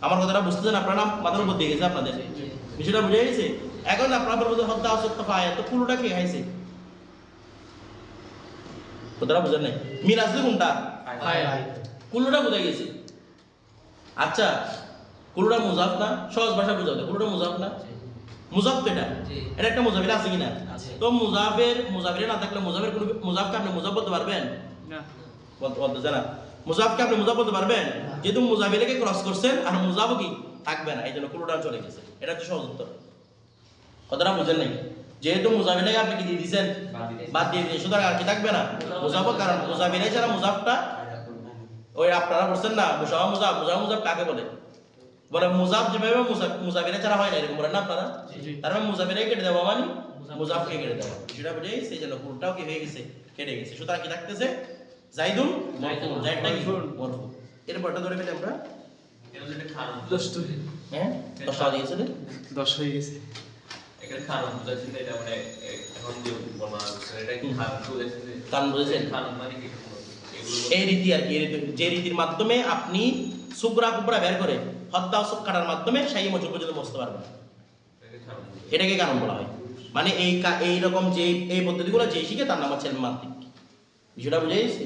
আমার কথাটা বুঝতেছেন আপনারা? মাথার উপর দিয়ে গেছে আপনাদের, বিষয়টা বুঝে গেছে? এখন আপনারা বলবো হদ্দা আসুদ তো ফাইল, তো কুল্লুটা কে খাইছে? কথাটা বুঝেন নাই? মিল আসলে কোনটা? কুল্লুটা বুঝা গেছে। আচ্ছা, কুল্লুটা মুজাফ না? সহজ ভাষা বুঝাতে কুল্লুটা মুজাফ না? মুজাফ তো এটা একটা মুজাফির আছে কিনা? তো মুজাফির না থাকলে মুজাফকে আপনি মুজাফ বলতে পারবেন না? বলতে না মুজাফকে আপনি মুজাফ বলতে পারবেন? যেহেতু মুজাফিরকে ক্রস করছেন আর মুজাফ কি থাকবে না, এই জন্য কুল্লুটা চলে গেছে। এটা হচ্ছে সহজ উত্তর। কথাটা বুঝেন নাই? যেহেতু মুজাফিরকে আপনি কি দিয়ে দিয়েছেন, বাদ দিয়ে দিয়েছেন, সুতরাং আর কি থাকবে না মুজাফ। কারণ মুজাফিরে ছাড়া মুজাফটা ওই আপনারা বলছেন না মুজাফ কাকে বলে? বলে মুজাফ যেভাবে মুজাফিরে ছাড়া হয় না, এরকম বলেন না আপনারা? তার মানে মুজাফিরে কেটে দেওয়া মানে মুজাফকে কেটে দেওয়া, সেটা বুঝে সেই জন্য পুরোটাও কি হয়ে গেছে, কেটে গেছে। সুতরাং কি থাকতেছে জাইদুন মারফুউন, জাইদটা কি মারফু। এরপরটা ধরে ফেলে আমরা হ্যাঁ 10টা দিয়েছে 10 হয়ে গেছে। এখানে কারণ বুঝাচ্ছেন, এটা মানে এখন যে বলা হচ্ছে এটা কি কারণ বুঝাচ্ছেন? কারণ বুঝেছেন? কারণ মানে কি? এই রীতি আর কি, যে রীতির মাধ্যমে আপনি সুবরা কুবরা বের করে হত্যা ও কাটার মাধ্যমে সেই মজুর পর্যন্ত বসতে পারবেন, এটাকে কারণ বলা হয়। মানে এই রকম যে এই পদ্ধতিগুলো যে শিখে তার নাম হচ্ছে মান্তিক। বিষয়টা বুঝে গেছে?